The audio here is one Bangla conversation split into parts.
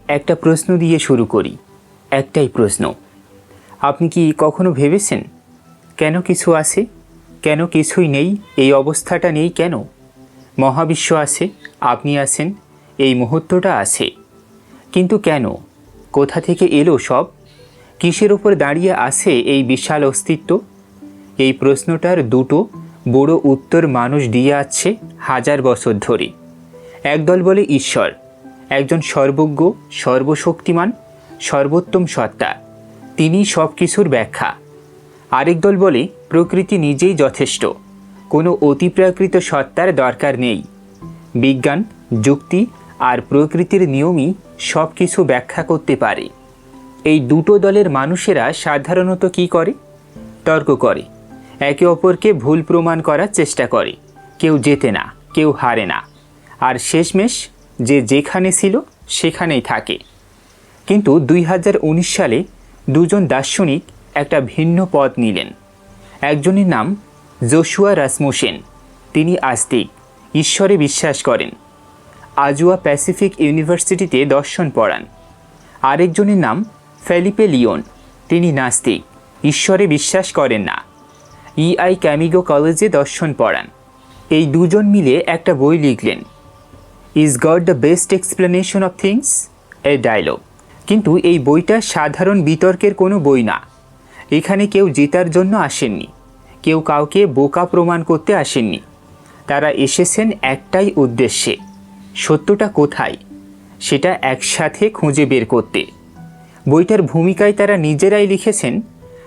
একটা প্রশ্ন দিয়ে শুরু করি। একটাই প্রশ্ন, আপনি কি কখনো ভেবেছেন কেন কিছু আছে, কেন কিছুই নেই? এই অবস্থাটা নেই কেন? মহাবিশ্ব আছে, আপনি আছেন, এই মুহূর্তটা আছে, কিন্তু কেন? কোথা থেকে এলো সব? কিসের ওপর দাঁড়িয়ে আছে এই বিশাল অস্তিত্ব? এই প্রশ্নটার দুটো বড় উত্তর মানুষ দিয়ে আসছে হাজার বছর ধরে। একদল বলে ঈশ্বর, একজন সর্বজ্ঞ, সর্বশক্তিমান, সর্বোত্তম সত্তা, তিনি সব কিছুর ব্যাখ্যা। আরেক দল বলে প্রকৃতি নিজেই যথেষ্ট, কোনো অতিপ্রাকৃত সত্তার দরকার নেই। বিজ্ঞান, যুক্তি আর প্রকৃতির নিয়মই সব কিছু ব্যাখ্যা করতে পারে। এই দুটো দলের মানুষেরা সাধারণত কী করে? তর্ক করে, একে অপরকে ভুল প্রমাণ করার চেষ্টা করে। কেউ জেতে না, কেউ হারে না, আর শেষমেশ যে যেখানে ছিল সেখানেই থাকে। কিন্তু 2019 সালে দুজন দার্শনিক একটা ভিন্ন পথ নিলেন। একজনের নাম জোশুয়া রাসমুসেন, তিনি আস্তিক, ঈশ্বরে বিশ্বাস করেন, আজুয়া প্যাসিফিক ইউনিভার্সিটিতে দর্শন পড়ান। আরেকজনের নাম ফেলিপে লিওন, তিনি নাস্তিক, ঈশ্বরে বিশ্বাস করেন না, ইআই ক্যামিগো কলেজে দর্শন পড়ান। এই দুজন মিলে একটা বই লিখলেন, is God the best explanation of things, a dialogue. কিন্তু এই বইটা সাধারণ বিতর্কের কোনো বই না। এখানে কেউ জেতার জন্য আসেননি, কেউ কাউকে বোকা প্রমাণ করতে আসেননি। তারা এসেছেন একটাই উদ্দেশ্যে, সত্যটা কোথায় সেটা একসাথে খুঁজে বের করতে। বইটার ভূমিকায় তারা নিজেরাই লিখেছেন,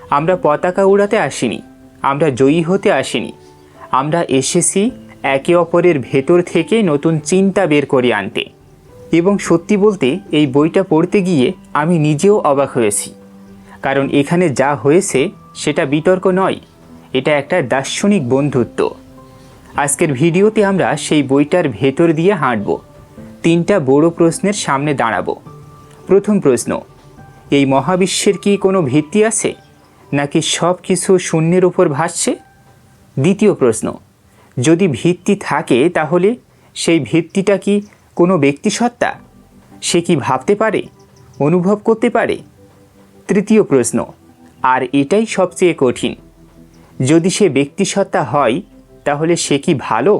আমরা পতাকা উড়াতে আসিনি, আমরা জয়ী হতে আসিনি, আমরা এসেছি একে অপরের ভেতর থেকে নতুন চিন্তা বের করে আনতে। এবং সত্যি বলতে এই বইটা পড়তে গিয়ে আমি নিজেও অবাক হয়েছি, কারণ এখানে যা হয়েছে সেটা বিতর্ক নয়, এটা একটা দার্শনিক বন্ধুত্ব। আজকের ভিডিওতে আমরা সেই বইটার ভেতর দিয়ে হাঁটব, তিনটা বড় প্রশ্নের সামনে দাঁড়াবো। প্রথম প্রশ্ন, এই মহাবিশ্বের কি কোনো ভিত্তি আছে, নাকি সব কিছু শূন্যের উপর ভাসছে? দ্বিতীয় প্রশ্ন, যদি ভিত্তি থাকে তাহলে সেই ভিত্তিটা কি কোনো ব্যক্তিসত্তা? সে কি ভাবতে পারে, অনুভব করতে পারে? তৃতীয় প্রশ্ন, আর এটাই সবচেয়ে কঠিন, যদি সে ব্যক্তিসত্তা হয় তাহলে সে কি ভালো?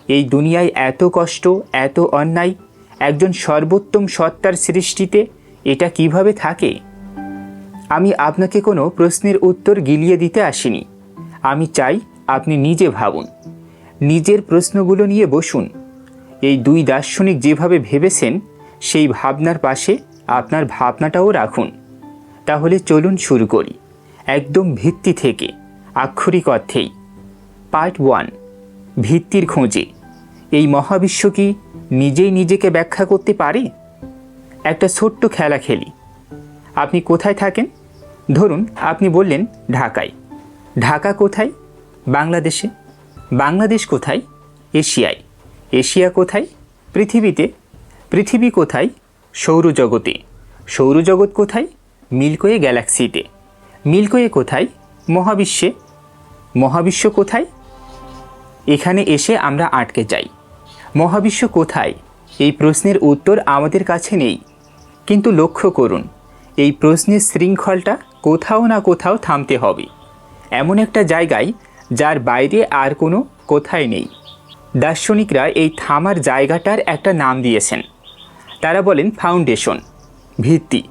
এই দুনিয়ায় এত কষ্ট, এত অন্যায়, একজন সর্বোত্তম সত্তার সৃষ্টিতে এটা কিভাবে থাকে? আমি আপনাকে কোনো প্রশ্নের উত্তর গিলিয়ে দিতে আসিনি। আমি চাই আপনি নিজে ভাবুন, নিজের প্রশ্নগুলো নিয়ে বসুন। এই দুই দার্শনিক যেভাবে ভেবেছেন সেই ভাবনার পাশে আপনার ভাবনাটাও রাখুন। তাহলে চলুন শুরু করি, একদম ভিত্তি থেকে, আক্ষরিক অর্থেই। পার্ট 1, ভিত্তির খোঁজে। এই মহাবিশ্ব কি নিজেই নিজেকে ব্যাখ্যা করতে পারে? একটা ছোট্ট খেলা খেলি। আপনি কোথায় থাকেন? ধরুন আপনি বললেন ঢাকায়। ঢাকা কোথায়? বাংলাদেশে। বাংলাদেশ কোথায়? এশিয়ায়। এশিয়া কোথায়? পৃথিবীতে। পৃথিবী কোথায়? সৌরজগতে। সৌরজগৎ কোথায়? মিল্কওয়ে গ্যালাক্সিতে। মিল্কওয়ে কোথায়? মহাবিশ্বে। মহাবিশ্ব কোথায়? এখানে এসে আমরা আটকে যাই। মহাবিশ্ব কোথায়? এই প্রশ্নের উত্তর আমাদের কাছে নেই। কিন্তু লক্ষ্য করুন, এই প্রশ্নের শৃঙ্খলটা কোথাও না কোথাও থামতে হবে, এমন একটা জায়গায় যার বাইরে আর কোনো কোথায় নেই। দার্শনিকরা এই থামার জায়গাটার একটা নাম দিয়েছেন। তারা বলেন ফাউন্ডেশন, ভিত্তি।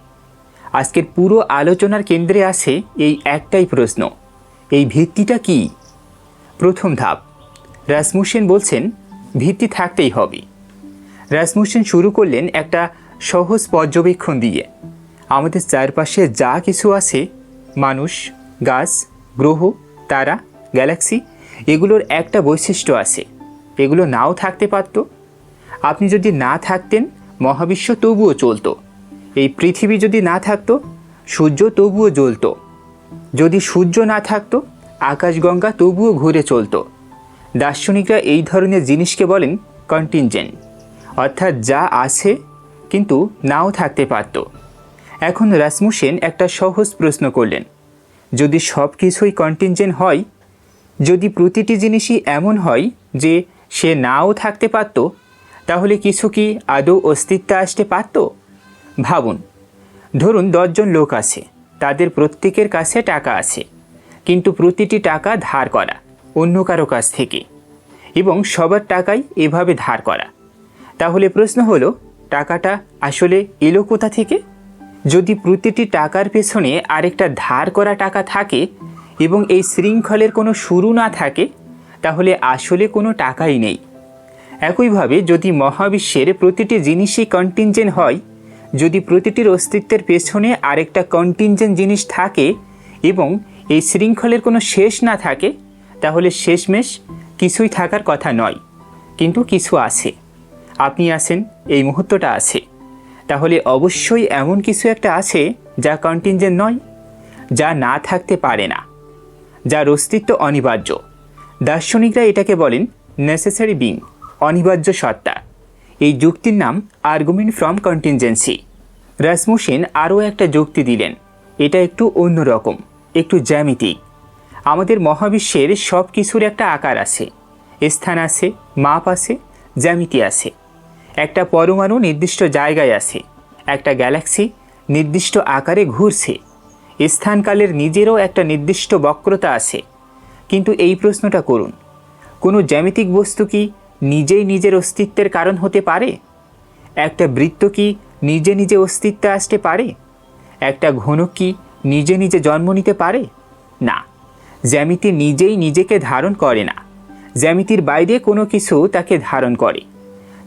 আজকের পুরো আলোচনার কেন্দ্রে আছে এই একটাই প্রশ্ন, এই ভিত্তিটা কি? প্রথম ধাপ, রাসমুসেন বলছেন ভিত্তি থাকতেই হবে। রাসমুসেন শুরু করলেন একটা সহজ পর্যবেক্ষণ দিয়ে। আমাদের চারপাশে যা কিছু আছে, মানুষ, গাছ, গ্রহ, তারা, গ্যালাক্সি, এগুলোর একটা বৈশিষ্ট্য আছে, এগুলো নাও থাকতে পারত। আপনি যদি না থাকতেন মহাবিশ্ব তবুও চলতো। এই পৃথিবী যদি না থাকতো সূর্য তবুও জ্বলতো। যদি সূর্য না থাকতো আকাশগঙ্গা তবুও ঘুরে চলতো। দার্শনিকরা এই ধরনের জিনিসকে বলেন কন্টিনজেন্ট, অর্থাৎ যা আছে কিন্তু নাও থাকতে পারত। এখন রাসমুসেন একটা সহজ প্রশ্ন করলেন, যদি সব কিছুই কন্টিনজেন্ট হয়, যদি প্রতিটি জিনিসই এমন হয় যে সে নাও থাকতে পারত, তাহলে কিছু কি আদৌ অস্তিত্বে আসতে পারত? ভাবুন, ধরুন 10 জন লোক আছে, তাদের প্রত্যেকের কাছে টাকা আছে, কিন্তু প্রতিটি টাকা ধার করা অন্য কারো কাছ থেকে, এবং সবার টাকাই এভাবে ধার করা। তাহলে প্রশ্ন হলো, টাকাটা আসলে এলো কোথা থেকে? যদি প্রতিটি টাকার পেছনে আরেকটা ধার করা টাকা থাকে এবং এই শৃঙ্খলের কোনো শুরু না থাকে, তাহলে আসলে কোনো টাকাই নেই। একইভাবে যদি মহাবিশ্বের প্রতিটি জিনিসই কন্টিনজেন্ট হয়, যদি প্রতিটির অস্তিত্বের পেছনে আরেকটা কন্টিনজেন্ট জিনিস থাকে এবং এই শৃঙ্খলের কোনো শেষ না থাকে, তাহলে শেষমেশ কিছুই থাকার কথা নয়, কিন্তু কিছু আছে। আপনি আছেন, এই মুহূর্তটা আছে, তাহলে অবশ্যই এমন কিছু একটা আছে যা কন্টিনজেন্ট নয়, যা না থাকতে পারে না, যার অস্তিত্ব অনিবার্য। দার্শনিকরা এটাকে বলেন নেসেসারি বিং, অনিবার্য সত্তা। এই যুক্তির নাম আর্গুমেন্ট ফ্রম কন্টিনজেন্সি। রাসমুসেন আরও একটা যুক্তি দিলেন, এটা একটু অন্যরকম, একটু জ্যামিতিক। আমাদের মহাবিশ্বের সব কিছুর একটা আকার আছে, স্থান আছে, মাপ আছে, জ্যামিতি আছে। একটা পরমাণু নির্দিষ্ট জায়গায় আছে, একটা গ্যালাক্সি নির্দিষ্ট আকারে ঘুরছে, স্থানকালের নিজেরও একটা নির্দিষ্ট বক্রতা আছে। কিন্তু এই প্রশ্নটা করুন, কোনো জ্যামিতিক বস্তু কি নিজেই নিজের অস্তিত্বের কারণ হতে পারে? একটা বৃত্ত কি নিজে নিজে অস্তিত্বে আসতে পারে? একটা ঘনক কি নিজে নিজে জন্ম নিতে পারে? না, জ্যামিতি নিজেই নিজেকে ধারণ করে না, জ্যামিতির বাইরে কোনো কিছু তাকে ধারণ করে।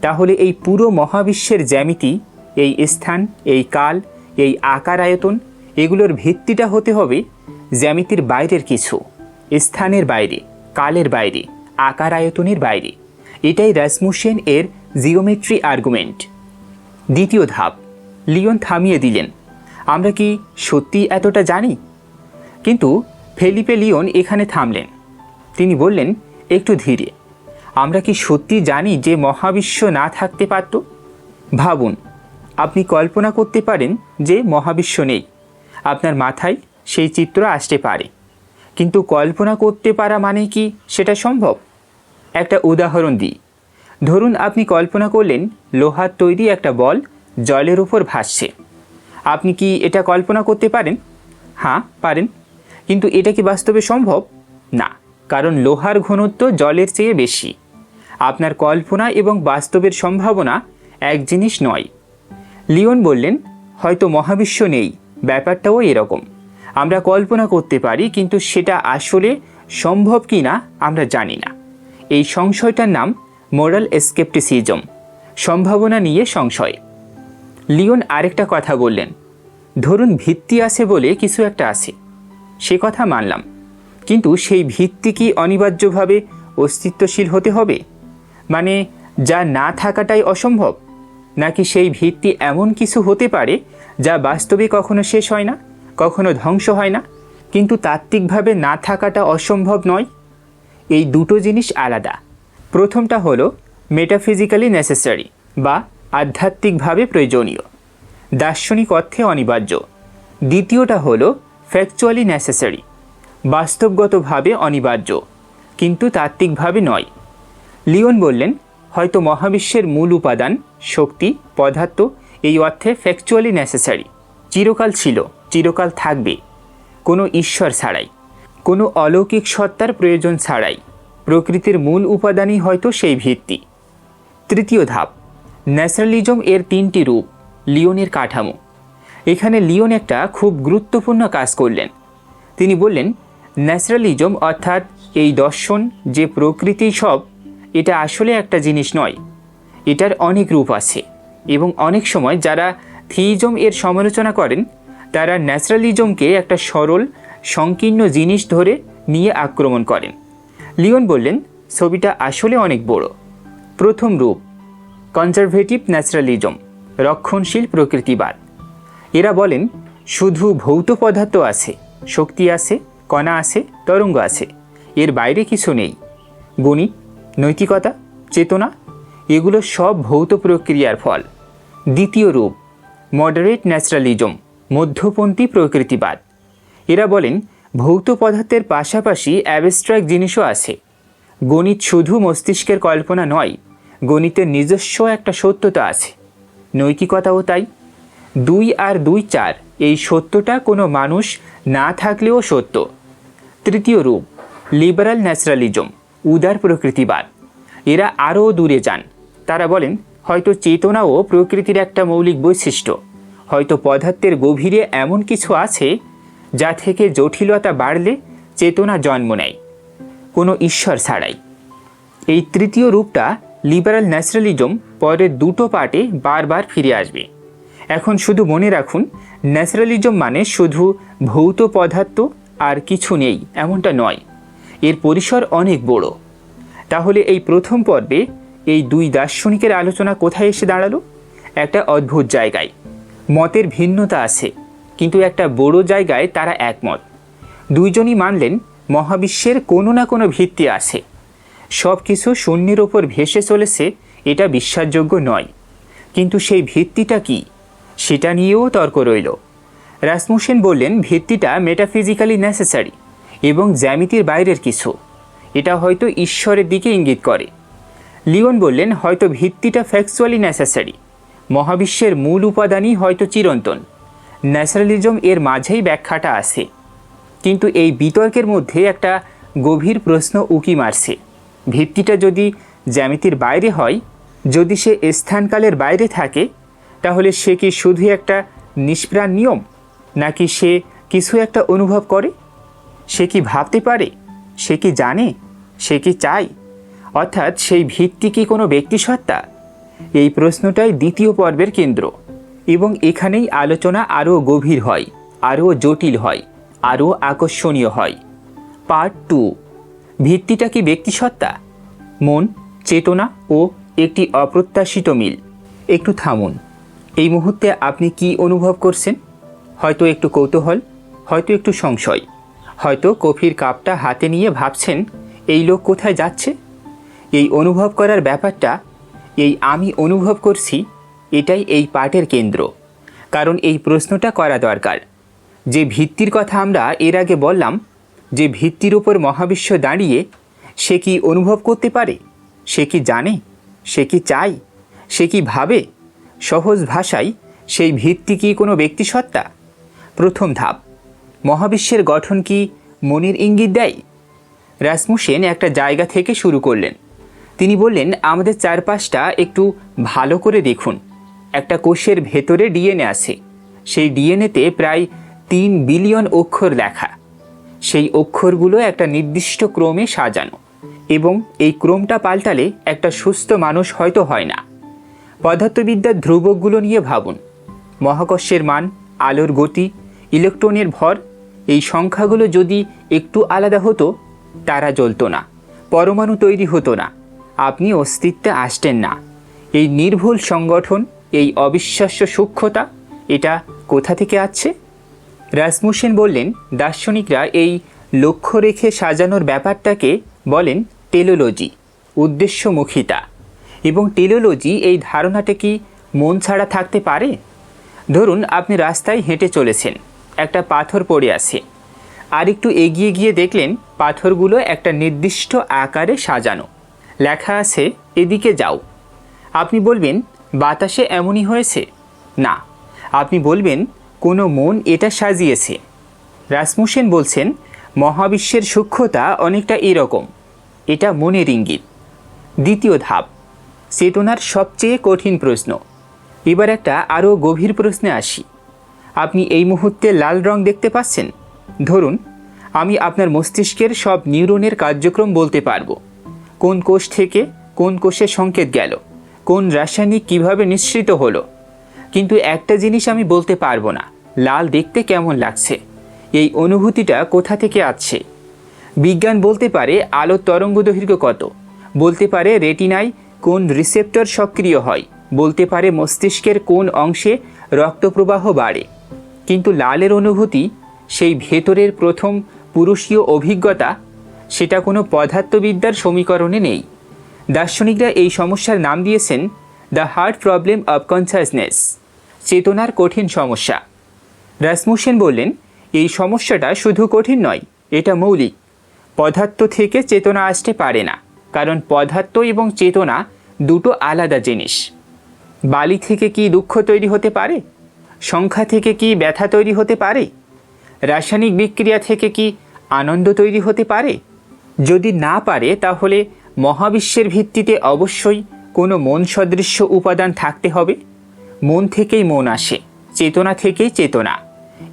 তাহলে এই পুরো মহাবিশ্বের জ্যামিতি, এই স্থান, এই কাল, এই আকার আয়তন, এগুলোর ভিত্তিটা হতে হবে জ্যামিতির বাইরের কিছু, স্থানের বাইরে, কালের বাইরে, আকার আয়তনের বাইরে। এটাই রাসমুসেন এর জিওমেট্রি আর্গুমেন্ট। দ্বিতীয় ধাপ, লিওন থামিয়ে দিলেন। আমরা কি সত্যি এতটা জানি? কিন্তু ফেলিপে লিওন এখানে থামলেন। তিনি বললেন, একটু ধীরে, আমরা কি সত্যি জানি যে মহাবিশ্ব না থাকতে পারত? ভাবুন, আপনি কল্পনা করতে পারেন যে মহাবিশ্ব নেই, আপনার মাথায় সেই চিত্র আসতে পারে, কিন্তু কল্পনা করতে পারা মানে কি সেটা সম্ভব? একটা উদাহরণ দিই। ধরুন আপনি কল্পনা করলেন লোহার তৈরি একটা বল জলের উপর ভাসছে। আপনি কি এটা কল্পনা করতে পারেন? হ্যাঁ, পারেন। কিন্তু এটা কি বাস্তবে সম্ভব? না, কারণ লোহার ঘনত্ব জলের চেয়ে বেশি। আপনার কল্পনা এবং বাস্তবের সম্ভাবনা এক জিনিস নয়। লিওন বললেন, হয়তো মহাবিশ্ব নেই, ব্যাপারটাও এরকম। আমরা কল্পনা করতে পারি, কিন্তু সেটা আসলে সম্ভব কি না আমরা জানি না। এই সংশয়টার নাম মোরাল স্কেপটিসিজম, সম্ভাবনা নিয়ে সংশয়। লিওন আরেকটা কথা বললেন, ধরুন ভিত্তি আছে বলে কিছু একটা আছে, সে কথা মানলাম, কিন্তু সেই ভিত্তি কি অনিবার্যভাবে অস্তিত্বশীল হতে হবে? মানে যা না থাকাটাই অসম্ভব? নাকি সেই ভিত্তি এমন কিছু হতে পারে যা বাস্তবে কখনো শেষ হয় না, কখনো ধ্বংস হয় না, কিন্তু তাত্ত্বিকভাবে না থাকাটা অসম্ভব নয়? এই দুটো জিনিস আলাদা। প্রথমটা হলো মেটাফিজিক্যালি নেসেসারি বা আধ্যাত্মিকভাবে প্রয়োজনীয়, দার্শনিক অর্থে অনিবার্য। দ্বিতীয়টা হলো ফ্যাকচুয়ালি নেসেসারি, বাস্তবগতভাবে অনিবার্য, কিন্তু তাত্ত্বিকভাবে নয়। লিওন বললেন, হয়তো মহাবিশ্বের মূল উপাদান, শক্তি, পদার্থ এই অর্থে ফ্যাকচুয়ালি নেসেসারি, চিরকাল ছিল, চিরকাল থাকবে, কোনো ঈশ্বর ছাড়াই, কোনো অলৌকিক সত্তার প্রয়োজন ছাড়াই। প্রকৃতির মূল উপাদানই হয়তো সেই ভিত্তি। তৃতীয় ধাপ, ন্যাচারালিজম এর 3টি রূপ, লিওনের কাঠামো। এখানে লিওন একটা খুব গুরুত্বপূর্ণ কাজ করলেন। তিনি বললেন, ন্যাচারালিজম অর্থাৎ এই দর্শন যে প্রকৃতি সব, এটা আসলে একটা জিনিস নয়, এটার অনেক রূপ আছে। এবং অনেক সময় যারা থিইজম এর সমালোচনা করেন, তারা ন্যাচারালিজমকে একটা সরল সংকীর্ণ জিনিস ধরে নিয়ে আক্রমণ করেন। লিওন বললেন, ছবিটা আসলে অনেক বড়। প্রথম রূপ, কনজারভেটিভ ন্যাচারালিজম, রক্ষণশীল প্রকৃতিবাদ। এরা বলেন শুধু ভৌত পদার্থ আছে, শক্তি আছে, কণা আছে, তরঙ্গ আছে, এর বাইরে কিছু নেই। গণিত, নৈতিকতা, চেতনা, এগুলো সব ভৌত প্রক্রিয়ার ফল। দ্বিতীয় রূপ, মডারেট ন্যাচারালিজম, মধ্যপন্থী প্রকৃতিবাদ। এরা বলেন ভৌত পদার্থের পাশাপাশি অ্যাবস্ট্রাক্ট জিনিসও আছে। গণিত শুধু মস্তিষ্কের কল্পনা নয়, গণিতের নিজস্ব একটা সত্যতা আছে। নৈতিকতাও তাই। 2 আর 2 4, এই সত্যটা কোনো মানুষ না থাকলেও সত্য। তৃতীয় রূপ লিবারাল ন্যাচারালিজম, উদার প্রকৃতিবাদ। এরা আরও দূরে যান। তারা বলেন হয়তো চেতনাও প্রকৃতির একটা মৌলিক বৈশিষ্ট্য, হয়তো পদার্থের গভীরে এমন কিছু আছে যা থেকে জটিলতা বাড়লে চেতনা জন্ম নেয়, কোনো ঈশ্বর ছাড়াই। এই তৃতীয় রূপটা লিবারাল ন্যাচারালিজম পরের দুটো পার্টে বারবার ফিরে আসবে। এখন শুধু মনে রাখুন, ন্যাচারালিজম মানে শুধু ভৌত পদার্থ আর কিছু নেই এমনটা নয়, এর পরিসর অনেক বড়। তাহলে এই প্রথম পর্বে এই দুই দার্শনিকের আলোচনা কোথায় এসে দাঁড়ালো? একটা অদ্ভুত জায়গায়। মতের ভিন্নতা আছে, কিন্তু একটা বড় জায়গায় তারা একমত। দুইজনই মানলেন মহাবিশ্বের কোনো না কোনো ভিত্তি আছে, সব কিছু শূন্যের ওপর ভেসে চলেছে, এটা বিশ্বাসযোগ্য নয়। কিন্তু সেই ভিত্তিটা কি, সেটা নিয়েও তর্ক রইল। রাসমুসেন বললেন ভিত্তিটা মেটাফিজিক্যালি নেসেসারি এবং জ্যামিতির বাইরের কিছু, এটা হয়তো ঈশ্বরের দিকে ইঙ্গিত করে। লিওন বললেন হয়তো ভিত্তিটা ফ্যাকচুয়ালি নেসেসারি, মহাবিশ্বের মূল উপাদানই হয়তো চিরন্তন। ন্যাচারালিজম এর মাঝেই ব্যাখ্যাটা আছে। কিন্তু এই বিতর্কের মধ্যে একটা গভীর প্রশ্ন উকি মারছে। ভিত্তিটা যদি জ্যামিতির বাইরে হয়, যদি সে স্থানকালের বাইরে থাকে, তাহলে সে কি শুধু একটা নিষ্প্রাণ নিয়ম, নাকি সে কিছু একটা অনুভব করে? সে কি ভাবতে পারে? সে কি জানে? সে কি চায়? অর্থাৎ সেই ভিত্তি কি কোনো ব্যক্তিসত্তা? এই প্রশ্নটাই দ্বিতীয় পর্বের কেন্দ্র, এবং এখানেই আলোচনা আরও গভীর হয়, আরও জটিল হয়, আরও আকর্ষণীয় হয়। পার্ট 2, ভিত্তিটা কি ব্যক্তিসত্তা? মন, চেতনা ও একটি অপ্রত্যাশিত মিল। একটু থামুন। এই মুহূর্তে আপনি কি অনুভব করছেন? হয়তো একটু কৌতূহল, হয়তো একটু সংশয়, হয়তো কফির কাপটা হাতে নিয়ে ভাবছেন এই লোক কোথায় যাচ্ছে। এই অনুভব করার ব্যাপারটা, এই আমি অনুভব করছি, এটাই এই পাঠের কেন্দ্র। কারণ এই প্রশ্নটা করা দরকার। যে ভিত্তির কথা আমরা এর আগে বললাম, যে ভিত্তির উপর মহাবিশ্ব দাঁড়িয়ে, সে কি অনুভব করতে পারে? সে কি জানে? সে কি চায়? সে কি ভাবে? সহজ ভাষায়, সেই ভিত্তি কি কোনো ব্যক্তিসত্তা? প্রথম ধাপ, মহাবিশ্বের গঠন কি মনের ইঙ্গিত দেয়? রাসমুসেন একটা জায়গা থেকে শুরু করলেন। তিনি বললেন আমাদের চারপাশটা একটু ভালো করে দেখুন। একটা কোষের ভেতরে ডিএনএ আছে। সেই ডিএনএতে প্রায় 3 বিলিয়ন অক্ষর লেখা। সেই অক্ষরগুলো একটা নির্দিষ্ট ক্রমে সাজানো, এবং এই ক্রমটা পাল্টালে একটা সুস্থ মানুষ হয়তো হয় না। পদার্থবিদ্যার ধ্রুবকগুলো নিয়ে ভাবুন। মহাকর্ষের মান, আলোর গতি, ইলেকট্রনের ভর, এই সংখ্যাগুলো যদি একটু আলাদা হতো, তারা জ্বলতো না, পরমাণু তৈরি হতো না, আপনি অস্তিত্বে আসতেন না। এই নির্ভুল সংগঠন, এই অবিশ্বাস্য সূক্ষ্মতা, এটা কোথা থেকে আসছে? রাসমুসেন বললেন দার্শনিকরা এই লক্ষ্য রেখে সাজানোর ব্যাপারটাকে বলেন টেলোলজি, উদ্দেশ্যমুখিতা। এবং টেলোলজি, এই ধারণাটা কি মন ছাড়া থাকতে পারে? ধরুন আপনি রাস্তায় হেঁটে চলেছেন, একটা পাথর পড়ে আছে, আর একটু এগিয়ে গিয়ে দেখলেন পাথরগুলো একটা নির্দিষ্ট আকারে সাজানো, লেখা আছে এদিকে যাও। আপনি বলবেন বাতাসে এমনই হয়েছে? না, আপনি বলবেন কোনো মন এটা সাজিয়েছে। রাসমুসেন বলছেন মহাবিশ্বের সূক্ষ্মতা অনেকটা এরকম, এটা মনের ইঙ্গিত। দ্বিতীয় ধাপ, চেতনার সবচেয়ে কঠিন প্রশ্ন। এবার একটা আরও গভীর প্রশ্নে আসি। আপনি এই মুহূর্তে লাল রং দেখতে পাচ্ছেন? ধরুন আমি আপনার মস্তিষ্কের সব নিউরনের কার্যক্রম বলতে পারবো, কোন কোষ থেকে কোন কোষে সংকেত গেল, কোন রাসায়নিক কিভাবে নিঃসৃত হলো। কিন্তু একটা জিনিস আমি বলতে পারবো না, লাল দেখতে কেমন লাগছে। এই অনুভূতিটা কোথা থেকে আসছে? বিজ্ঞান বলতে পারে আলোর তরঙ্গ দৈর্ঘ্য কত, বলতে পারে রেটিনায় কোন রিসেপ্টর সক্রিয় হয়, বলতে পারে মস্তিষ্কের কোন অংশে রক্তপ্রবাহ বাড়ে। কিন্তু লালের অনুভূতি, সেই ভেতরের প্রথম পুরুষীয় অভিজ্ঞতা, সেটা কোনো পদার্থবিদ্যার সমীকরণে নেই। দার্শনিকরা এই সমস্যার নাম দিয়েছেন the hard problem of consciousness, চেতনার কঠিন সমস্যা। রাসমুসেন বললেন এই সমস্যাটা শুধু কঠিন নয়, এটা মৌলিক। পদার্থ থেকে চেতনা আসতে পারে না, কারণ পদার্থ এবং চেতনা দুটো আলাদা জিনিস। বালি থেকে কি দুঃখ তৈরি হতে পারে? সংখ্যা থেকে কি ব্যথা তৈরি হতে পারে? রাসায়নিক বিক্রিয়া থেকে কি আনন্দ তৈরি হতে পারে? যদি না পারে তাহলে মহাবিশ্বের ভিত্তিতে অবশ্যই কোনো মন সদৃশ্য উপাদান থাকতে হবে। মন থেকেই মন আসে, চেতনা থেকেই চেতনা।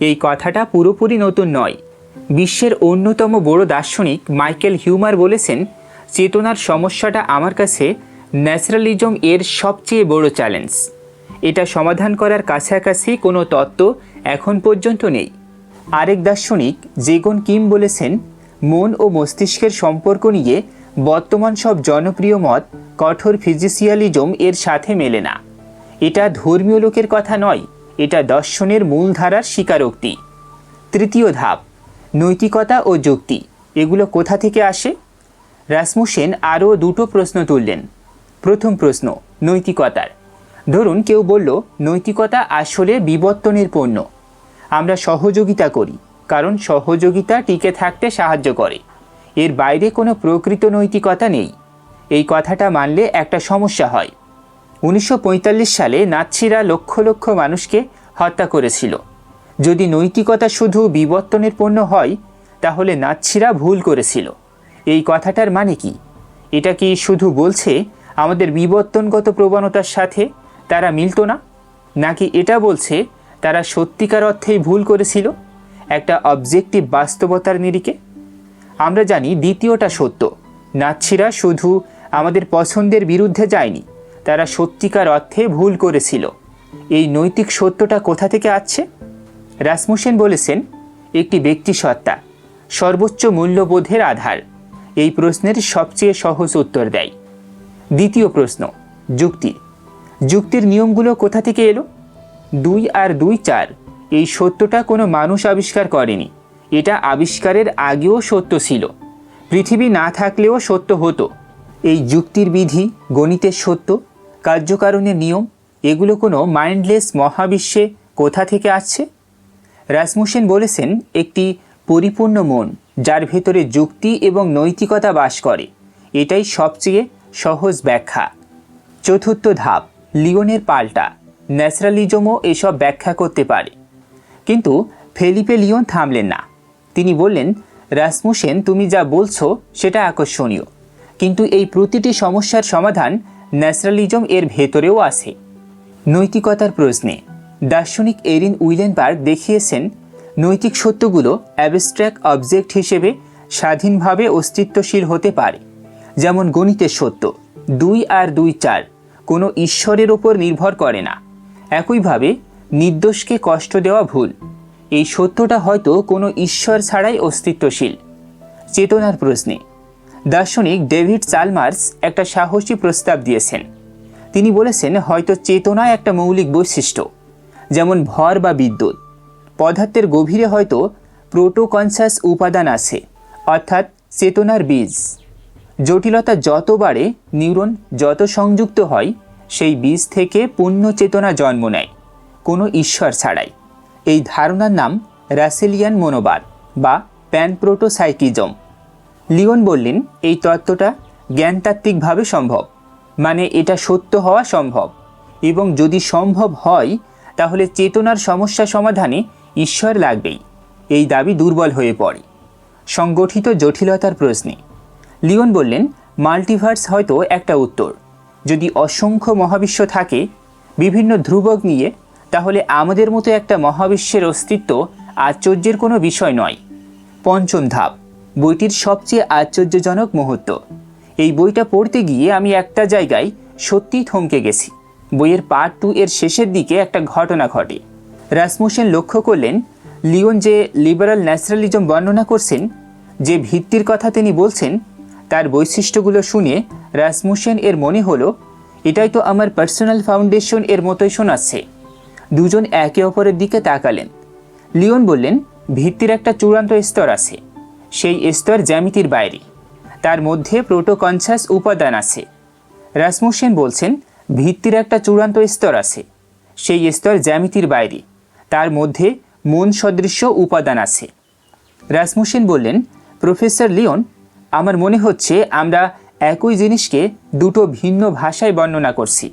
এই কথাটা পুরোপুরি নতুন নয়। বিশ্বের অন্যতম বড় দার্শনিক মাইকেল হিউমার বলেছেন, চেতনার সমস্যাটা আমার কাছে ন্যাচারালিজম এর সবচেয়ে বড় চ্যালেঞ্জ। এটা সমাধান করার কাছাকাছি কোনো তত্ত্ব এখন পর্যন্ত নেই। আরেক দার্শনিক জেগন কিম বলেছেন, মন ও মস্তিষ্কের সম্পর্ক নিয়ে বর্তমান সব জনপ্রিয় মত কঠোর ফিজিসিয়ালিজম এর সাথে মেলে না। এটা ধর্মীয় লোকের কথা নয়, এটা দর্শনের মূলধারার স্বীকারোক্তি। তৃতীয় ধাপ, নৈতিকতা ও যুক্তি। এগুলো কোথা থেকে আসে? রাসমুসেন আরও দুটো প্রশ্ন তুললেন। প্রথম প্রশ্ন নৈতিকতার। ধরুন কেউ বলল, নৈতিকতা আসলে বিবর্তনের পণ্য। আমরা সহযোগিতা করি কারণ সহযোগিতা টিকে থাকতে সাহায্য করে। এর বাইরে কোনো প্রকৃত নৈতিকতা নেই। এই কথাটা মানলে একটা সমস্যা হয়। 1945 সালে নাৎসিরা লক্ষ লক্ষ মানুষকে হত্যা করেছিল। যদি নৈতিকতা শুধু বিবর্তনের পণ্য হয় তাহলে নাৎসিরা ভুল করেছিল। এই কথাটার মানে কি? এটা কি শুধু বলছে আমাদের বিবর্তনগত প্রবণতার সাথে তারা মিলত না, নাকি এটা বলছে তারা সত্যিকার অর্থেই ভুল করেছিল একটা অবজেক্টিভ বাস্তবতার নিরিখে? আমরা জানি দ্বিতীয়টা সত্য। নাৎসিরা শুধু আমাদের পছন্দের বিরুদ্ধে যায়নি, তারা সত্যিকার অর্থে ভুল করেছিল। এই নৈতিক সত্যটা কোথা থেকে আসছে? রাসমুসেন বলেছেন, একটি ব্যক্তি সত্তা সর্বোচ্চ মূল্যবোধের আধার। এই প্রশ্নের সবচেয়ে সহজ উত্তর দেয়। দ্বিতীয় প্রশ্ন যুক্তি। যুক্তির নিয়মগুলো কোথা থেকে এলো? 2 আর 2 4। এই সত্যটা কোনো মানুষ আবিষ্কার করেনি। এটা আবিষ্কারের আগেও সত্য ছিল। পৃথিবী না থাকলেও সত্য হতো। এই যুক্তির বিধি, গণিতের সত্য, কার্যকারণের নিয়ম, এগুলো কোনো মাইন্ডলেস মহাবিশ্বে কোথা থেকে আসছে? রাসমুসেন বলেছেন, একটি পরিপূর্ণ মন যার ভেতরে যুক্তি এবং নৈতিকতা বাস করে। এটাই সবচেয়ে সহজ ব্যাখ্যা। চতুর্থ ধাপ, লিওনের পাল্টা। ন্যাচারালিজমও এসব ব্যাখ্যা করতে পারে। কিন্তু ফেলিপে লিওন থামলেন না। তিনি বললেন, রাসমুসেন তুমি যা বলছো সেটা আকর্ষণীয়, কিন্তু এই প্রতিটি সমস্যার সমাধান ন্যাচারালিজম এর ভেতরেও আছে। নৈতিকতার প্রশ্নে দার্শনিক এরিন উইলেনবার্গ দেখিয়েছেন, নৈতিক সত্যগুলো অ্যাবস্ট্র্যাক্ট অবজেক্ট হিসেবে স্বাধীনভাবে অস্তিত্বশীল হতে পারে। যেমন গণিতের সত্য 2 আর 2 4 কোনো ঈশ্বরের ওপর নির্ভর করে না। একইভাবে নির্দোষকে কষ্ট দেওয়া ভুল। এই সত্যটা হয়তো কোনো ঈশ্বর ছাড়াই অস্তিত্বশীল। চেতনার প্রশ্নে দার্শনিক ডেভিড চালমার্স একটা সাহসী প্রস্তাব দিয়েছেন। তিনি বলেছেন, হয়তো চেতনা একটা মৌলিক বৈশিষ্ট্য, যেমন ভর বা বিদ্যুৎ। পদার্থের গভীরে হয়তো প্রোটোকনসাস উপাদান আছে, অর্থাৎ চেতনার বীজ। জটিলতা যত বাড়ে, নিউরন যত সংযুক্ত হয়, সেই বীজ থেকে পূর্ণ চেতনা জন্ম নেয়, কোনো ঈশ্বর ছাড়াই। এই ধারণার নাম রাসেলিয়ান মনোবাদ বা প্যানপ্রোটোসাইকিজম। লিওন বললেন, এই তত্ত্বটা জ্ঞানতাত্ত্বিকভাবে সম্ভব, মানে এটা সত্য হওয়া সম্ভব, এবং যদি সম্ভব হয় তাহলে চেতনার সমস্যা সমাধানে ঈশ্বর লাগবেই। এই দাবি দুর্বল হয়ে পড়ে। সংগঠিত জটিলতার প্রশ্নে লিওন বললেন, মাল্টিভার্স হয়তো একটা উত্তর। যদি অসংখ্য মহাবিশ্ব থাকে বিভিন্ন ধ্রুবক নিয়ে, তাহলে আমাদের মতো একটা মহাবিশ্বের অস্তিত্ব আশ্চর্যের কোনো বিষয় নয়। পঞ্চম ধাপ, বইটির সবচেয়ে আশ্চর্যজনক মুহূর্ত। এই বইটা পড়তে গিয়ে আমি একটা জায়গায় সত্যিই থমকে গেছি। বইয়ের পার্ট 2 এর শেষের দিকে একটা ঘটনা ঘটে। রাসমুসেন লক্ষ্য করলেন, লিওন যে লিবারাল ন্যাচারালিজম বর্ণনা করছেন, যে ভিত্তির কথা তিনি বলছেন, তার বৈশিষ্ট্যগুলো শুনে রাসমুসেন এর মনে হলো, এটাই তো আমার পার্সোনাল ফাউন্ডেশন এর মতোই শোনাচ্ছে। দুজন একে অপরের দিকে তাকালেন। লিওন বললেন, ভিত্তির একটা চূড়ান্ত স্তর আছে, সেই স্তর জ্যামিতির বাইরে, তার মধ্যে প্রোটোকনসাস উপাদান আছে। রাসমুসেন বলছেন, ভিত্তির একটা চূড়ান্ত স্তর আছে, সেই স্তর জ্যামিতির বাইরে, তার মধ্যে মন সদৃশ্য উপাদান আছে। রাসমুসেন বললেন, প্রফেসর লিওন, আমার মনে হচ্ছে আমরা একই জিনিসকে দুটো ভিন্ন ভাষায় বর্ণনা করছি।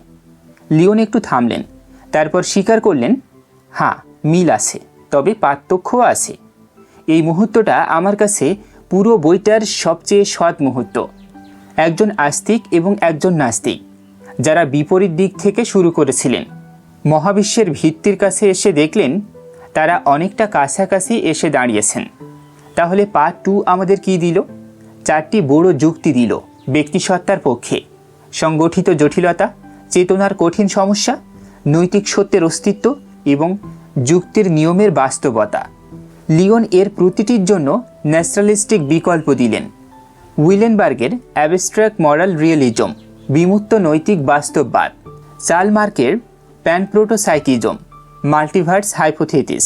লিওন একটু থামলেন, তারপর স্বীকার করলেন, হ্যাঁ, মিল আছে, তবে পার্থক্যও আছে। এই মুহূর্তটা আমার কাছে পুরো বইটার সবচেয়ে সৎ মুহূর্ত। একজন আস্তিক এবং একজন নাস্তিক, যারা বিপরীত দিক থেকে শুরু করেছিলেন, মহাবিশ্বের ভিত্তির কাছে এসে দেখলেন তারা অনেকটা কাছাকাছি এসে দাঁড়িয়েছেন। তাহলে পার্ট 2 আমাদের কি দিল? 4টি বড় যুক্তি দিল ব্যক্তিসত্তার পক্ষে: সংগঠিত জটিলতা, চেতনার কঠিন সমস্যা, নৈতিক সত্যের অস্তিত্ব এবং যুক্তির নিয়মের বাস্তবতা। লিওন এর প্রতিটির জন্য ন্যাচারালিস্টিক বিকল্প দিলেন। উইলেনবার্গের অ্যাবস্ট্রাক্ট মরাল রিয়েলিজম, বিমূর্ত নৈতিক বাস্তববাদ, চার্ল মার্কের প্যানপ্রোটোসাইকিজম, মাল্টিভার্স হাইপোথেসিস।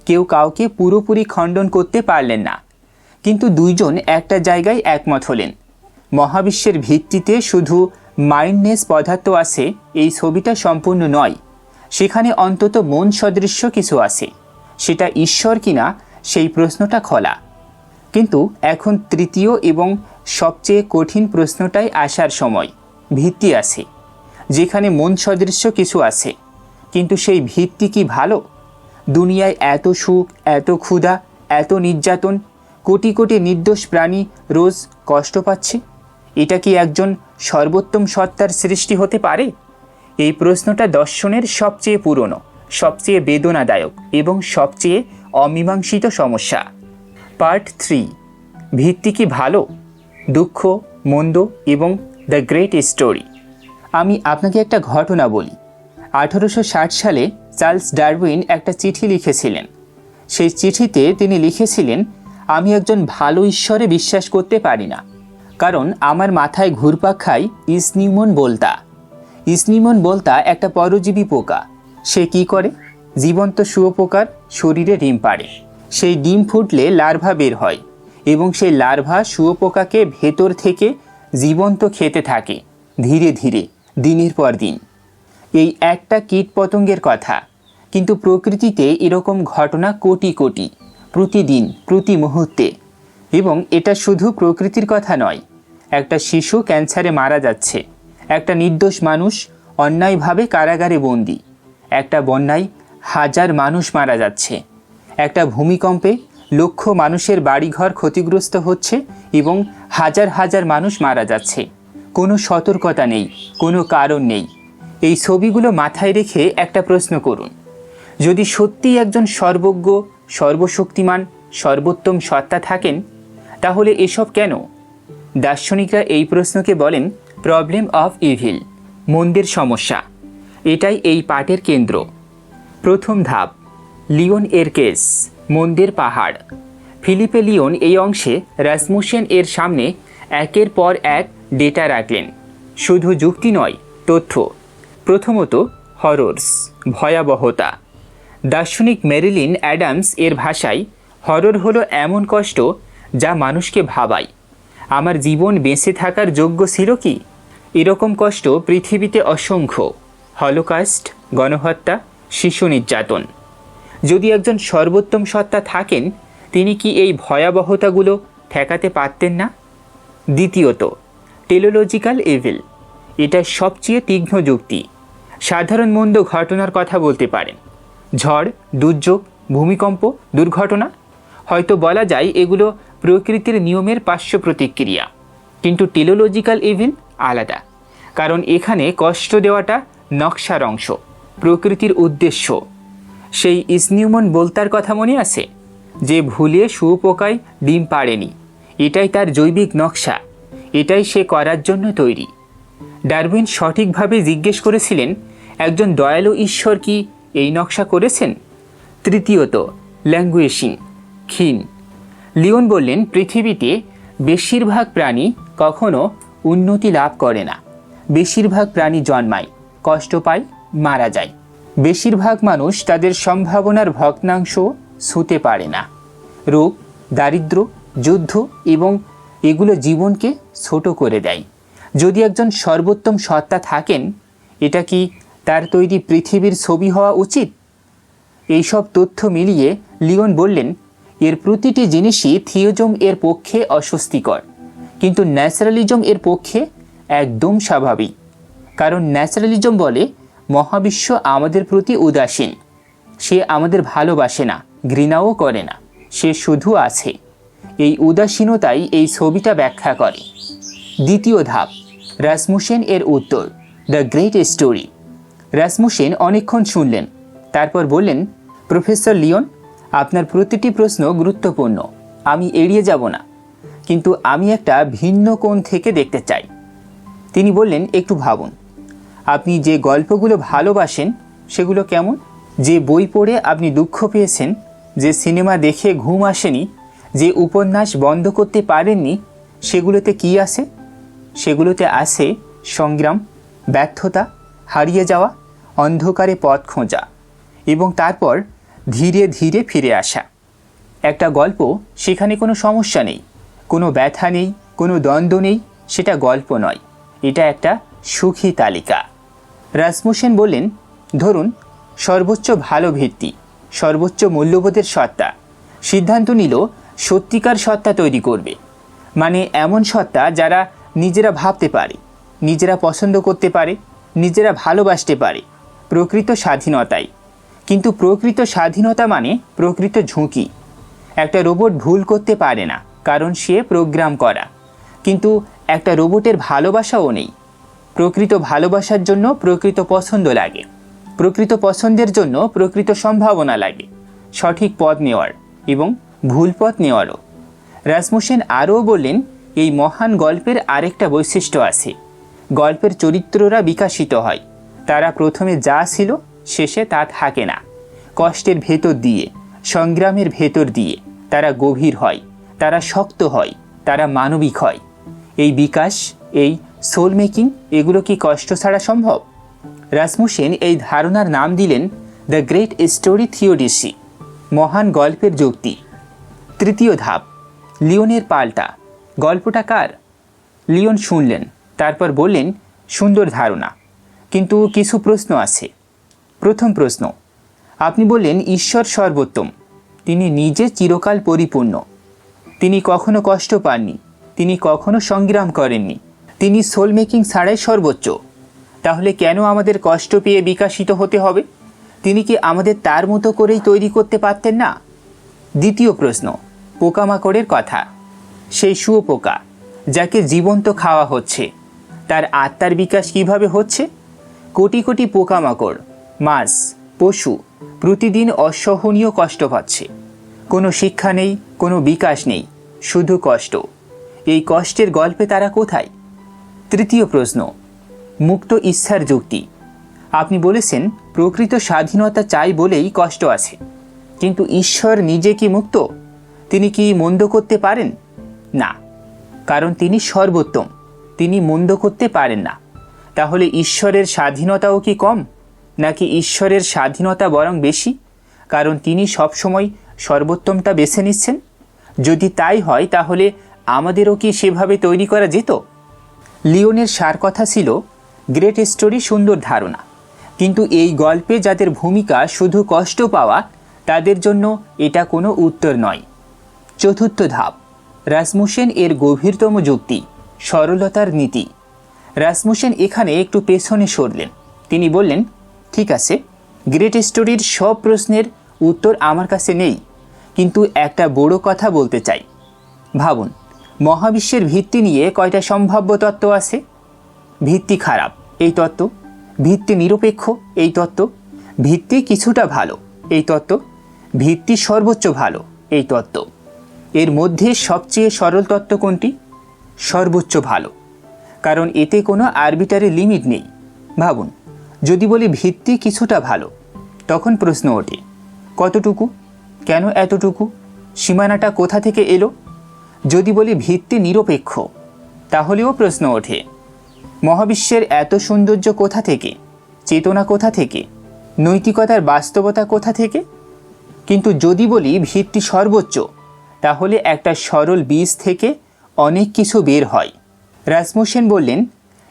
কেউ কাউকে পুরোপুরি খণ্ডন করতে পারলেন না, কিন্তু দুইজন একটা জায়গায় একমত হলেন: মহাবিশ্বের ভিত্তিতে শুধু মাইন্ডনেস পদার্থ আছে এই ছবিটা সম্পূর্ণ নয়, সেখানে অন্তত মন সদৃশ্য কিছু আছে। সেটা ঈশ্বর কিনা সেই প্রশ্নটা খোলা। কিন্তু এখন তৃতীয় এবং সবচেয়ে কঠিন প্রশ্নটাই আসার সময়। ভিত্তি আছে, যেখানে মন সদৃশ্য কিছু আছে, কিন্তু সেই ভিত্তি কি ভালো? দুনিয়ায় এত সুখ, এত ক্ষুধা, এত নির্যাতন, কোটি কোটি নির্দোষ প্রাণী রোজ কষ্ট পাচ্ছে। এটা কি একজন সর্বোত্তম সত্তার সৃষ্টি হতে পারে? এই প্রশ্নটা দর্শনের সবচেয়ে পুরনো, সবচেয়ে বেদনাদায়ক এবং সবচেয়ে অমীমাংসিত সমস্যা। পার্ট 3, ভিত্তি কি ভালো? দুঃখ, মন্দ এবং দ্য গ্রেট স্টোরি। আমি আপনাকে একটা ঘটনা বলি। 1860 সালে চার্লস ডারউইন একটা চিঠি লিখেছিলেন। সেই চিঠিতে তিনি লিখেছিলেন, আমি একজন ভালো ঈশ্বরে বিশ্বাস করতে পারি না, কারণ আমার মাথায় ঘুরপাক খায় ইসনিউমন বোলতা। ইসনিউমন বোলতা একটা পরজীবী পোকা। সে কি করে? জীবন্ত শুঁয়োপোকার শরীরে ডিম পাড়ে। সেই ডিম ফুটলে লার্ভা বের হয় এবং সেই লার্ভা শুঁয়োপোকাকে ভেতর থেকে জীবন্ত খেতে থাকে ধীরে ধীরে, দিনের পর দিন। এই একটা কীটপতঙ্গের কথা, কিন্তু প্রকৃতিতে এরকম ঘটনা কোটি কোটি, প্রতিদিন, প্রতি মুহূর্তে। এবং এটা শুধু প্রকৃতির কথা নয়। একটা শিশু ক্যান্সারে মারা যাচ্ছে, একটা নির্দোষ মানুষ অন্যায়ভাবে কারাগারে বন্দী, একটা বন্যায় হাজার মানুষ মারা যাচ্ছে, একটা ভূমিকম্পে লক্ষ মানুষের বাড়িঘর ক্ষতিগ্রস্ত হচ্ছে এবং হাজার হাজার মানুষ মারা যাচ্ছে। কোনো সতর্কতা নেই, কোনো কারণ নেই। এই ছবিগুলো মাথায় রেখে একটা প্রশ্ন করুন: যদি সত্যিই একজন সর্বজ্ঞ, সর্বশক্তিমান, সর্বোত্তম সত্তা থাকেন, তাহলে এসব কেন? দার্শনিকরা এই প্রশ্নকে বলেন প্রবলেম অফ ইভিল, মন্দের সমস্যা। এটাই এই পাঠের কেন্দ্র। প্রথম ধাপ, লিওন এর কেস, মন্দের পাহাড়। ফিলিপে লিওন এই অংশে রাসমুসেন এর সামনে একের পর এক ডেটা রাখলেন। শুধু যুক্তি নয়, তথ্য। প্রথমত, হররস, ভয়াবহতা। দার্শনিক মেরিলিন অ্যাডামস এর ভাষায়, হরর হলো এমন কষ্ট যা মানুষকে ভাবায়, আমার জীবন বেঁচে থাকার যোগ্য ছিল কি? এরকম কষ্ট পৃথিবীতে অসংখ্য। হলোকাস্ট, গণহত্যা, শিশু নির্যাতন। যদি একজন সর্বোত্তম সত্তা থাকেন, তিনি কি এই ভয়াবহতাগুলো ঠেকাতে পারতেন না? দ্বিতীয়ত, টেলোলজিক্যাল ইভিল। এটা সবচেয়ে তীক্ষ্ণ যুক্তি। সাধারণ মন্দ ঘটনার কথা বলতে পারেন, ঝড়, দুর্যোগ, ভূমিকম্প, দুর্ঘটনা। হয়তো বলা যায় এগুলো প্রকৃতির নিয়মের পার্শ্ব প্রতিক্রিয়া। কিন্তু টেলোলজিক্যাল ইভিল আলাদা, কারণ এখানে কষ্ট দেওয়াটা নকশার অংশ, প্রকৃতির উদ্দেশ্য। সেই ইসনিউমন বোলতার কথা মনে আছে, যে ভুলে শুঁয়োপোকায় ডিম পাড়েনি। এটাই তার জৈবিক নকশা, এটাই সে করার জন্য তৈরি। ডারউইন সঠিকভাবে জিজ্ঞেস করেছিলেন, একজন দয়ালু ঈশ্বর কি এই নকশা করেছেন? তৃতীয়ত, ল্যাঙ্গুয়েশিং, ক্ষীণ। লিওন বললেন, পৃথিবীতে বেশিরভাগ প্রাণী কখনো উন্নতি লাভ করে না। বেশিরভাগ প্রাণী জন্মায়, কষ্ট পায়, মারা যায়। বেশিরভাগ মানুষ তাদের সম্ভাবনার ভগ্নাংশ ছুঁতে পারে না। রোগ, দারিদ্র, যুদ্ধ এবং এগুলো জীবনকে ছোট করে দেয়। যদি একজন সর্বোত্তম সত্তা থাকেন, এটা কি তার তৈরি পৃথিবীর ছবি হওয়া উচিত? এইসব তথ্য মিলিয়ে লিওন বললেন, এর প্রতিটি জিনিসই থিওজম এর পক্ষে অস্বস্তিকর, কিন্তু ন্যাচারালিজম এর পক্ষে একদম স্বাভাবিক। কারণ ন্যাচারালিজম বলে মহাবিশ্ব আমাদের প্রতি উদাসীন, সে আমাদের ভালোবাসে না, ঘৃণাও করে না, সে শুধু আছে। এই উদাসীনতাই এই ছবিটা ব্যাখ্যা করে। দ্বিতীয় ধাপ, রাসমুসেন এর উত্তর, দ্য গ্রেট স্টোরি। রাসমুসেন অনেকক্ষণ শুনলেন, তারপর বললেন, প্রফেসর লিওন, আপনার প্রতিটি প্রশ্ন গুরুত্বপূর্ণ, আমি এড়িয়ে যাব না, কিন্তু আমি একটা ভিন্ন কোণ থেকে দেখতে চাই। তিনি বললেন, একটু ভাবুন, আপনি যে গল্পগুলো ভালোবাসেন সেগুলো কেমন? যে বই পড়ে আপনি দুঃখ পেয়েছেন, যে সিনেমা দেখে ঘুম আসেনি, যে উপন্যাস বন্ধ করতে পারেননি, সেগুলোতে কি আছে? সেগুলোতে আছে সংগ্রাম, ব্যর্থতা, হারিয়ে যাওয়া, অন্ধকারে পথ খোঁজা এবং তারপর ধীরে ধীরে ফিরে আসা। একটা গল্প, সেখানে কোনো সমস্যা নেই, কোনো ব্যথা নেই, কোনো দ্বন্দ্ব নেই, সেটা গল্প নয়, এটা একটা সুখী তালিকা। রাসমুসেন বললেন, ধরুন সর্বোচ্চ ভালো ভিত্তি, সর্বোচ্চ মূল্যবোধের সত্তা সিদ্ধান্ত নিল সত্যিকার সত্তা তৈরি করবে, মানে এমন সত্তা যারা নিজেরা ভাবতে পারে, নিজেরা পছন্দ করতে পারে, নিজেরা ভালোবাসতে পারে, প্রকৃত স্বাধীনতাই। কিন্তু প্রকৃত স্বাধীনতা মানে প্রকৃত ঝুঁকি। একটা রোবট ভুল করতে পারে না, কারণ সে প্রোগ্রাম করা। কিন্তু একটা রোবটের ভালোবাসাও নেই। প্রকৃত ভালোবাসার জন্য প্রকৃত পছন্দ লাগে, প্রকৃত পছন্দের জন্য প্রকৃত সম্ভাবনা লাগে, সঠিক পথ নেওয়ার এবং ভুল পথ নেওয়ারও। রাসমুসেন আরও বললেন, এই মহান গল্পের আরেকটা বৈশিষ্ট্য আছে, গল্পের চরিত্ররা বিকাশিত হয়। তারা প্রথমে যা ছিল শেষে তা থাকে না। কষ্টের ভেতর দিয়ে, সংগ্রামের ভেতর দিয়ে তারা গভীর হয়, তারা শক্ত হয়, তারা মানবিক হয়। এই বিকাশ, এই সোল মেকিং, এগুলো কি কষ্ট ছাড়া সম্ভব? রাসমুসেন এই ধারণার নাম দিলেন দ্য গ্রেট স্টোরি থিওডিসি, মহান গল্পের যুক্তি। তৃতীয় ধাপ, লিওনের পাল্টা। গল্পটা কার? লিওন শুনলেন, তারপর বললেন, সুন্দর ধারণা, কিন্তু কিছু প্রশ্ন আছে। প্রথম প্রশ্ন, আপনি বললেন ঈশ্বর সর্বোত্তম, তিনি নিজে চিরকাল পরিপূর্ণ, তিনি কখনো কষ্ট পাননি, তিনি কখনো সংগ্রাম করেননি, তিনি সোল মেকিং ছাড়াই সর্বোচ্চ। তাহলে কেন আমাদের কষ্ট পেয়ে বিকাশিত হতে হবে? তিনি কি আমাদের তার মতো করেই তৈরি করতে পারতেন না? দ্বিতীয় প্রশ্ন, পোকামাকড়ের কথা। সেই শুঁয়োপোকা যাকে জীবন্ত খাওয়া হচ্ছে, তার আত্মার বিকাশ কিভাবে হচ্ছে? কোটি কোটি পোকামাকড়, মাছ, পশু প্রতিদিন অসহনীয় কষ্ট পাচ্ছে। কোনো শিক্ষা নেই, কোনো বিকাশ নেই, শুধু কষ্ট। এই কষ্টের গল্পে তারা কোথায়? তৃতীয় প্রশ্ন, মুক্ত ইচ্ছার যুক্তি। আপনি বলেছেন প্রকৃত স্বাধীনতা চাই বলেই কষ্ট আছে, কিন্তু ঈশ্বর নিজে কি মুক্ত? তিনি কি মন্দ করতে পারেন? না, কারণ তিনি সর্বোত্তম, তিনি মন্দ করতে পারেন না। তাহলে ঈশ্বরের স্বাধীনতাও কি কম, নাকি ঈশ্বরের স্বাধীনতা বরং বেশি, কারণ তিনি সবসময় সর্বোত্তমটা বেছে নিচ্ছেন? যদি তাই হয়, তাহলে আমাদেরও কি সেভাবে তৈরি করা যেত? লিওনের সার কথা ছিল, গ্রেট স্টোরি সুন্দর ধারণা, কিন্তু এই গল্পে যাদের ভূমিকা শুধু কষ্ট পাওয়া, তাদের জন্য এটা কোনো উত্তর নয়। চতুর্থ ধাপ, রাসমুসেন এর গভীরতম যুক্তি, সরলতার নীতি। রাসমুসেন এখানে একটু পেছনে সরলেন। তিনি বললেন, ঠিক আছে, গ্রেট স্টোরির সব প্রশ্নের উত্তর আমার কাছে নেই, কিন্তু একটা বড় কথা বলতে চাই। ভাবুন, মহাবিশ্বের ভিত্তি নিয়ে কয়টা সম্ভাব্য তত্ত্ব আছে? ভিত্তি খারাপ, এই তত্ত্ব; ভিত্তি নিরপেক্ষ, এই তত্ত্ব; ভিত্তি কিছুটা ভালো, এই তত্ত্ব; ভিত্তি সর্বোচ্চ ভালো, এই তত্ত্ব। এর মধ্যে সবচেয়ে সরল তত্ত্ব কোনটি? সর্বোচ্চ ভালো, কারণ এতে কোনো আরবিটারি লিমিট নেই। ভাবুন, যদি বলি ভিত্তি কিছুটা ভালো, তখন প্রশ্ন ওঠে, কতটুকু? কেন এতটুকু? সীমানাটা কোথা থেকে এলো? যদি বলি ভিত্তি নিরপেক্ষ, তাহলেও প্রশ্ন ওঠে, মহাবিশ্বের এত সৌন্দর্য কোথা থেকে? চেতনা কোথা থেকে? নৈতিকতার বাস্তবতা কোথা থেকে? কিন্তু যদি বলি ভিত্তি সর্বোচ্চ, তাহলে একটা সরল বীজ থেকে অনেক কিছু বের হয়। রাসমুসেন বললেন,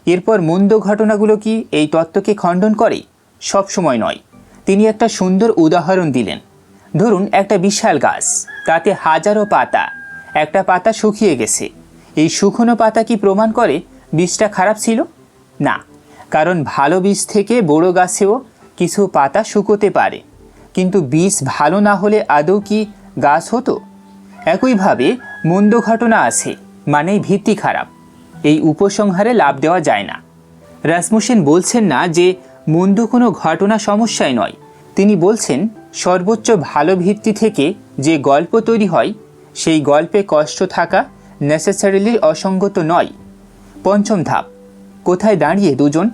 এরপর মন্দ ঘটনাগুলো কি এই তত্ত্বকে খণ্ডন করে? সব সময় নয়। তিনি একটা সুন্দর উদাহরণ দিলেন। ধরুন একটা বিশাল গাছ, তাতে হাজারো পাতা, একটা পাতা শুকিয়ে গেছে। এই শুকনো পাতা কি প্রমাণ করে বীজটা খারাপ ছিল? না, কারণ ভালো বীজ থেকে বড় গাছেও কিছু পাতা শুকোতে পারে, কিন্তু বীজ ভালো না হলে আদৌ কি গাছ হতো? একইভাবে মন্দ ঘটনা আছে মানেই ভিত্তি খারাপ, এই উপসংহারে লাভ দেওয়া যায় না। রাসমুসেন বলছেন না যে মন্দ কোনো ঘটনা সমস্যায় নয়, তিনি বলছেন সর্বোচ্চ ভালো ভিত্তি থেকে যে গল্প তৈরি হয় সেই গল্পে কষ্ট থাকা নেসেসারিলি অসঙ্গত নয়। পঞ্চম ধাপ, কোথায় দাঁড়িয়ে দুজন?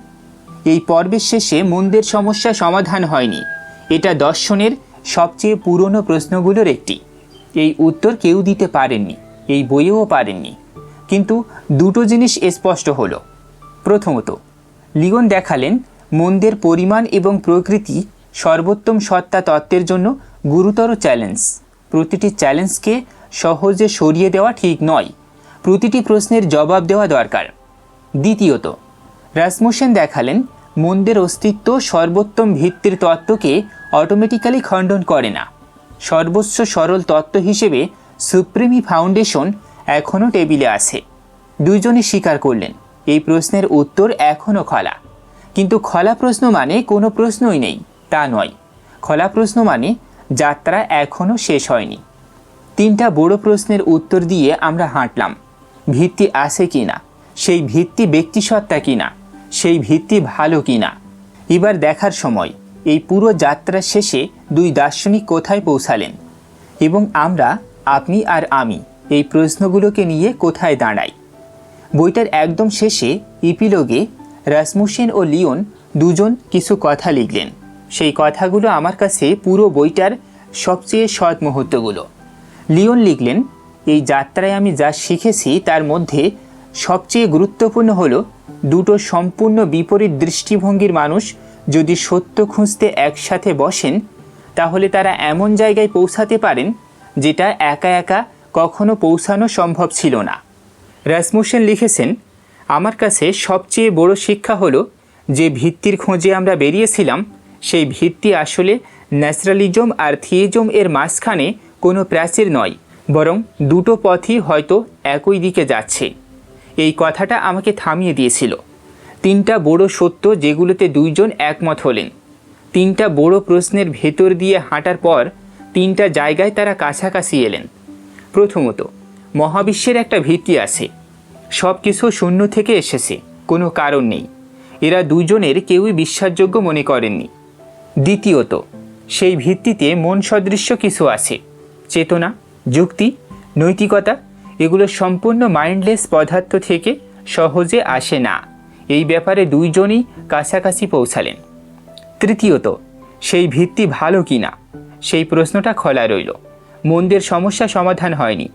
এই পর্বের শেষে মন্দের সমস্যা সমাধান হয়নি। এটা দর্শনের সবচেয়ে পুরনো প্রশ্নগুলোর একটি। এই উত্তর কেউ দিতে পারেননি, এই বইয়েও পারেননি। কিন্তু দুটো জিনিস স্পষ্ট হলো। প্রথমত, লিওন দেখালেন মন্দের পরিমাণ এবং প্রকৃতি সর্বোত্তম সত্তা তত্ত্বের জন্য গুরুতর চ্যালেঞ্জ। প্রতিটি চ্যালেঞ্জকে সহজে সরিয়ে দেওয়া ঠিক নয়, প্রতিটি প্রশ্নের জবাব দেওয়া দরকার। দ্বিতীয়ত, রাসমুসেন দেখালেন মন্দের অস্তিত্ব সর্বোত্তম ভিত্তির তত্ত্বকে অটোমেটিক্যালি খণ্ডন করে না। সর্বোচ্চ সরল তত্ত্ব হিসেবে সুপ্রিমি ফাউন্ডেশন এখনও টেবিলে আছে। দুইজনে স্বীকার করলেন এই প্রশ্নের উত্তর এখনও খোলা। কিন্তু খোলা প্রশ্ন মানে কোনো প্রশ্নই নেই তা নয়। খোলা প্রশ্ন মানে যাত্রা এখনও শেষ হয়নি। তিনটা বড় প্রশ্নের উত্তর দিয়ে আমরা হাঁটলাম। ভিত্তি আছে কিনা, সেই ভিত্তি ব্যক্তিসত্তা কিনা, সেই ভিত্তি ভালো কিনা। এবার দেখার সময় এই পুরো যাত্রার শেষে দুই দার্শনিক কোথায় পৌঁছালেন এবং আমরা, আপনি আর আমি এই প্রশ্নগুলোকে নিয়ে কোথায় দাঁড়াই। বইটার একদম শেষে ইপিলগে রাসমুসেন ও লিওন দুজন কিছু কথা লিখলেন। সেই কথাগুলো আমার কাছে পুরো বইটার সবচেয়ে সৎ মুহূর্তগুলো। লিওন লিখলেন, এই যাত্রায় আমি যা শিখেছি তার মধ্যে সবচেয়ে গুরুত্বপূর্ণ হলো দুটো সম্পূর্ণ বিপরীত দৃষ্টিভঙ্গির মানুষ যদি সত্য খুঁজতে একসাথে বসেন তাহলে তারা এমন জায়গায় পৌঁছাতে পারেন যেটা একা একা কখনো পৌঁছানো সম্ভব ছিল না। রাসমুসেন লিখেছেন, আমার কাছে সবচেয়ে বড় শিক্ষা হলো যে ভিত্তির খোঁজে আমরা বেরিয়েছিলাম সেই ভিত্তি আসলে ন্যাচারালিজম আর থিয়েজম এর মাঝখানে কোনো প্রাচীর নয়, বরং দুটো পথই হয়তো একই দিকে যাচ্ছে। এই কথাটা আমাকে থামিয়ে দিয়েছিল। তিনটা বড় সত্য যেগুলোতে দুইজন একমত হলেন। তিনটা বড় প্রশ্নের ভেতর দিয়ে হাঁটার পর তিনটা জায়গায় তারা কাছাকাছি এলেন। প্রথমত, মহাবিশ্বের একটা ভিত্তি আছে, সব কিছু শূন্য থেকে এসেছে, কোনো কারণ নেই। এরা দুজনের কেউই বিশ্বাসযোগ্য মনে করেননি। দ্বিতীয়ত, সেই ভিত্তিতে মন সদৃশ্য কিছু আছে, চেতনা, যুক্তি, নৈতিকতা। এগুলো সম্পূর্ণ মাইন্ডলেস পদার্থ থেকে সহজে আসে না। এই ব্যাপারে দুইজনই কাছাকাছি পৌঁছালেন। তৃতীয়ত, সেই ভিত্তি ভালো কি না সেই প্রশ্নটা খোলা রইল। মন্দের সমস্যা সমাধান হয়নি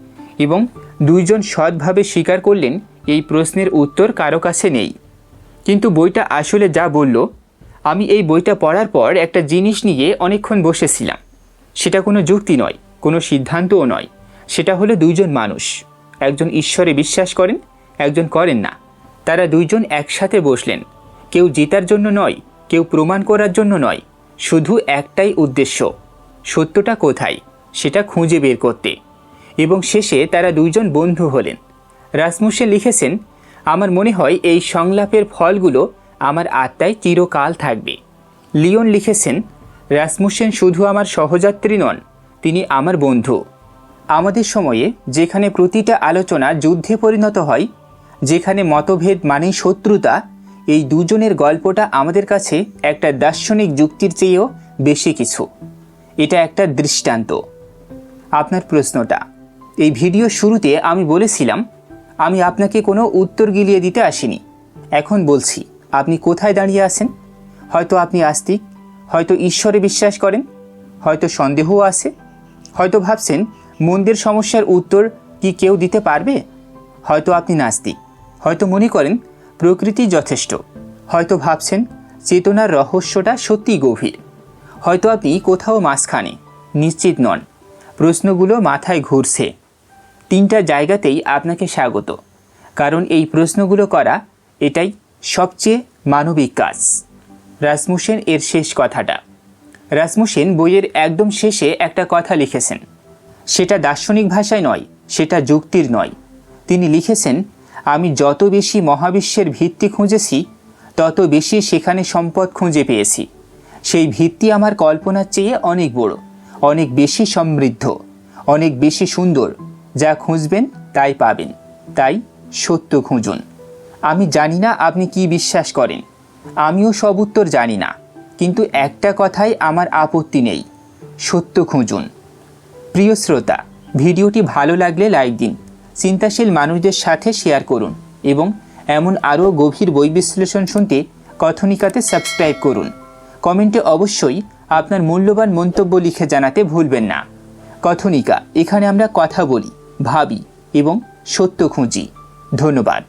এবং দুইজন সৎভাবে স্বীকার করলেন এই প্রশ্নের উত্তর কারো কাছে নেই। কিন্তু বইটা আসলে যা বলল, আমি এই বইটা পড়ার পর একটা জিনিস নিয়ে অনেকক্ষণ বসেছিলাম। সেটা কোনো যুক্তি নয়, কোনো সিদ্ধান্তও নয়। সেটা হলো দুইজন মানুষ, একজন ঈশ্বরে বিশ্বাস করেন, একজন করেন না। তারা দুইজন একসাথে বসলেন, কেউ জেতার জন্য নয়, কেউ প্রমাণ করার জন্য নয়, শুধু একটাই উদ্দেশ্য, সত্যটা কোথায় সেটা খুঁজে বের করতে। এবং শেষে তারা দুইজন বন্ধু হলেন। রাসমুসেন লিখেছেন, আমার মনে হয় এই সংলাপের ফলগুলো আমার আত্মায় চিরকাল থাকবে। লিওন লিখেছেন, রাসমুসেন শুধু আমার সহযাত্রী নন, তিনি আমার বন্ধু। আমাদের সময়ে যেখানে প্রতিটা আলোচনা যুদ্ধে পরিণত হয়, যেখানে মতভেদ মানেই শত্রুতা, এই দুজনের গল্পটা আমাদের কাছে একটা দার্শনিক যুক্তির চেয়েও বেশি কিছু। এটা একটা দৃষ্টান্ত। আপনার প্রশ্নটা, এই ভিডিও শুরুতে আমি বলেছিলাম আমি আপনাকে কোনো উত্তর গিলিয়ে দিতে আসিনি। এখন বলছি, আপনি কোথায় দাঁড়িয়ে আছেন? হয়তো আপনি আস্তিক, হয়তো ঈশ্বরে বিশ্বাস করেন, হয়তো সন্দেহও আছে, হয়তো ভাবছেন মন্দের সমস্যার উত্তর কি কেউ দিতে পারবে, হয়তো আপনি নাস্তিক, হয়তো মনে করেন প্রকৃতি যথেষ্ট, হয়তো ভাবছেন চেতনার রহস্যটা সত্যিই গভীর, হয়তো আপনি কোথাও মাঝখানে নিশ্চিত নন, প্রশ্নগুলো মাথায় ঘুরছে। তিনটা জায়গাতেই আপনাকে স্বাগত, কারণ এই প্রশ্নগুলো করা এটাই সবচেয়ে মানবিক কাজ। রাসমুসেন এর শেষ কথাটা, রাসমুসেন বইয়ের একদম শেষে একটা কথা লিখেছেন, সেটা দার্শনিক ভাষায় নয়, সেটা যুক্তির নয়। তিনি লিখেছেন, আমি যত বেশি মহাবিশ্বের ভিত্তি খুঁজেছি তত বেশি সেখানে সম্পদ খুঁজে পেয়েছি। সেই ভিত্তি আমার কল্পনার চেয়ে অনেক বড়, অনেক বেশি সমৃদ্ধ, অনেক বেশি সুন্দর। যা খুঁজবেন তাই পাবেন। তাই সত্য খুঁজুন। আমি জানি না আপনি কি বিশ্বাস করেন, আমিও সব উত্তর জানি না, কিন্তু একটা কথাই আমার আপত্তি নেই, সত্য খুঁজুন। প্রিয় শ্রোতা, ভিডিওটি ভালো লাগলে লাইক দিন, চিন্তাশীল মানুষদের সাথে শেয়ার করুন এবং এমন আরও গভীর বই বিশ্লেষণ শুনতে কথনিকাতে সাবস্ক্রাইব করুন। কমেন্টে অবশ্যই আপনার মূল্যবান মন্তব্য লিখে জানাতে ভুলবেন না। কথনিকা, এখানে আমরা কথা বলি, ভাবি এবং সত্য খুঁজি। ধন্যবাদ।